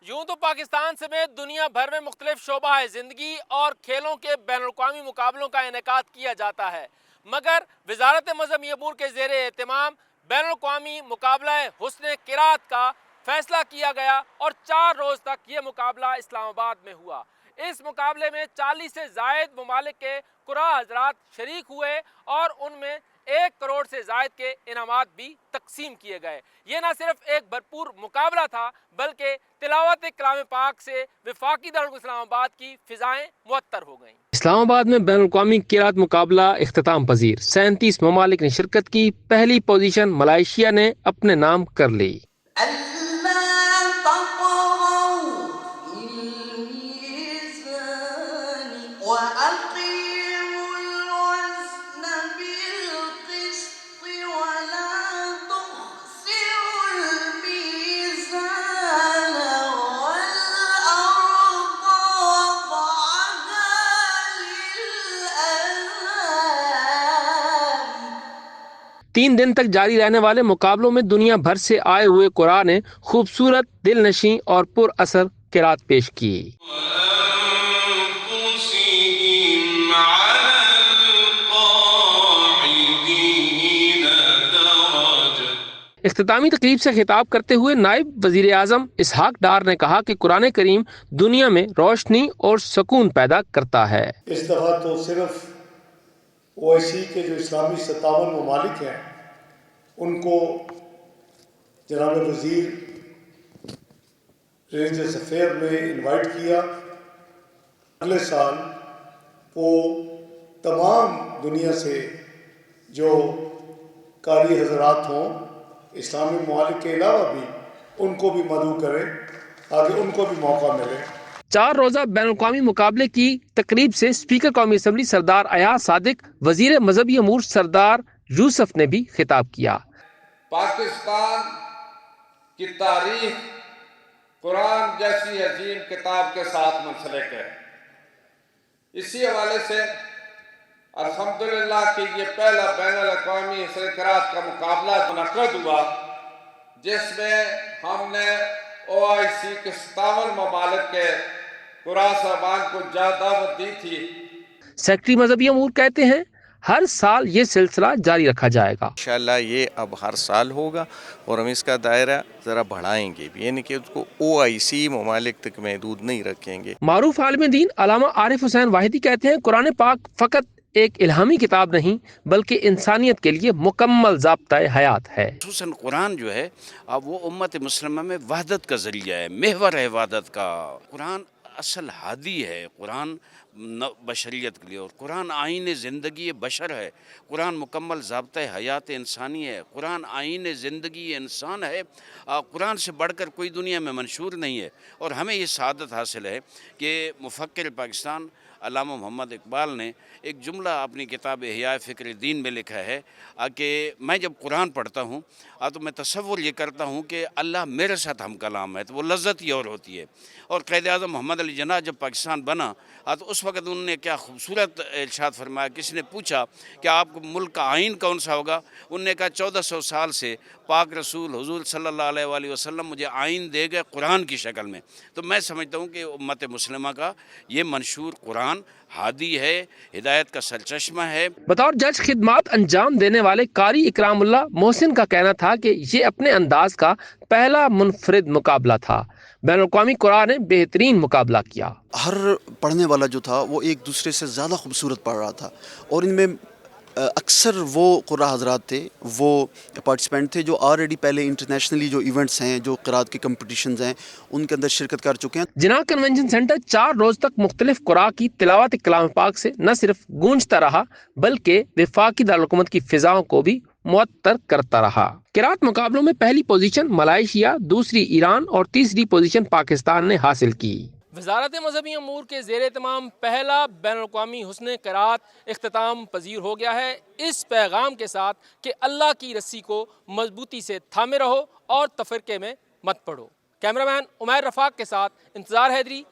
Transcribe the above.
यूं तो पाकिस्तान समेत दुनिया भर में मुख्तलिफ शोबा ज़िंदगी और खेलों के बैनुल-अक़वामी मुकाबलों का इनेकाद किया जाता है, मगर वज़ारत मज़हब अमूर के ज़ेर एहतमाम बैनुल-अक़वामी मुकाबला हुस्न क़िराअत का फैसला किया गया और 4 रोज़ तक ये मुकाबला इस्लामाबाद में हुआ। इस मुकाबले में 40 से ज़ायद ममालिक के कुरा हज़रात शरीक हुए और उनमें 1 करोड़ से ज़ायद के इनामात भी तकसीम किए गए। ये न सिर्फ एक भरपूर मुकाबला था, बल्कि तिलावत कलाम पाक से वफाकी दारुल इस्लामाबाद की फ़िज़ाएँ मुअत्तर हो गईं। इस्लामाबाद में बैनुल-अक़वामी क़िराअत मुकाबला इख्तिताम पजीर 37 ममालिक ने शिरकत की। पहली पोजीशन मलेशिया ने अपने नाम कर ली। तीन दिन तक जारी रहने वाले मुकाबलों में दुनिया भर से आए हुए कुरान ने खूबसूरत, दिलनशीं और पुरअसर क़िराअत पेश की। इख्तितामी तकरीब से खिताब करते हुए नायब वजीर आज़म इसहाक डार ने कहा कि कुरान करीम दुनिया में रोशनी और सुकून पैदा करता है। इस दफ़ा तो सिर्फ ओआईसी के जो इस्लामी 57 ममालिक हैं उनको जनाब वज़ीर रिलीजियस अफेयर में इनवाइट किया। अगले साल वो तमाम दुनिया से जो कारी हज़रात हों इस्लामी ममालिक के अलावा भी उनको भी मदऊ करें ताकि उनको भी मौका मिले। 4 रोज़ा बैनुल-अक़वामी मुकाबले की तकरीब से स्पीकर कौमी असम्बली सरदार अयाज सादिक, वजीर मजहबी अमूर सरदार यूसुफ ने भी खिताब किया। पाकिस्तान की तारीख कुरान जैसी अजीम किताब के साथ मुंसलिक है। इसी हवाले से अल्हम्दुलिल्लाह कि ये पहला बैनुल-अक़वामी हुस्न क़िराअत का मुकाबला मुनक़्क़द हुआ, जिसमें हमने ओआईसी के 57 ममालिक के कुरा साहबान को दावत दी थी। सेक्रेटरी मजहबी अमूर कहते हैं हर साल ये सिलसिला जारी रखा जाएगा। इंशाअल्लाह ये अब हर साल होगा और हम इसका दायरा ज़रा बढ़ाएंगे भी, यानी कि उसको ओआईसी ममालिक तक महदूद नहीं रखेंगे। मारूफ आलिम दीन अल्लामा आरिफ हुसैन वाहिदी कहते हैं कुरान पाक फ़कत एक इल्हामी किताब नहीं बल्कि इंसानियत के लिए मुकम्मल ज़ाब्ता हयात है। खुसूसन कुरान जो है अब वो उम्मत मुस्लिमा में वहदत का ज़रिया है, महवर है वहदत का। कुरान असल हादी है, कुरान बशरियत के लिए, और कुरान आईन ज़िंदगी बशर है, कुरान मुकम्मल ज़ाब्ता हयात इंसानी है, कुरान आईन ज़िंदगी इंसान है। कुरान से बढ़कर कोई दुनिया में मंशूर नहीं है। और हमें ये सआदत हासिल है कि मुफ़क्किर पाकिस्तान अल्लामा मोहम्मद इकबाल ने एक जुमला अपनी किताब इहया फ़िक्र दीन में लिखा है कि मैं जब कुरान पढ़ता हूँ तो मैं तसव्वुर ये करता हूँ कि अल्लाह मेरे साथ हम कलाम है, तो वो लज्जत ही और होती है। और क़ायद आज़म मोहम्मद अली जिन्ना जब पाकिस्तान बना तो उस वक़्त उन्होंने क्या खूबसूरत इरशाद फरमाया। किसी ने पूछा कि आपको मुल्क का आइन कौन सा होगा, उन्होंने कहा 1400 साल से पाक रसूल हुज़ूर सल्लल्लाहु अलैहि वसल्लम मुझे आइन दे गए कुरान की शक्ल में। तो मैं समझता हूँ कि उम्मत मुस्लिमा का ये मंशूर कुरान हादी है, हिदायत का सरचश्मा है। बतौर जज खिदमात अंजाम देने वाले कारी इकरामुल्लाह मोहसिन का कहना था कि ये अपने अंदाज का पहला मुनफरिद मुकाबला था। बैनुल-अक़वामी कुरान ने बेहतरीन मुकाबला किया। हर पढ़ने वाला जो था वो एक दूसरे से ज़्यादा खूबसूरत पढ़ रहा था और इनमें अक्सर वो कुर्रा हज़रात थे, वो पार्टिसिपेंट थे जो ऑलरेडी पहले इंटरनेशनली जो इवेंट्स हैं, जो क़िराअत के कंपटीशंस हैं, उनके अंदर शिरकत कर चुके हैं। जिन्ना कन्वेंशन सेंटर 4 रोज तक मुख्तलिफ कुरान की तिलावत कलाम पाक से न सिर्फ गूंजता रहा बल्कि वफाकी दारुल हुकूमत की फिजाओं को भी मुअत्तर करता रहा। क़िराअत मुकाबलों में पहली पोजीशन मलेशिया, दूसरी ईरान और तीसरी पोजीशन पाकिस्तान ने हासिल की। वज़ारत मज़हबी अमूर के ज़ेर तमाम पहला बैनुल-अक़वामी हुस्न क़िराअत इख्तिताम पजीर हो गया है, इस पैगाम के साथ कि अल्लाह की रस्सी को मजबूती से थामे रहो और तफ़रीक़े में मत पड़ो। कैमरामैन उमैर रफ़ाक के साथ इंतज़ार हैदरी,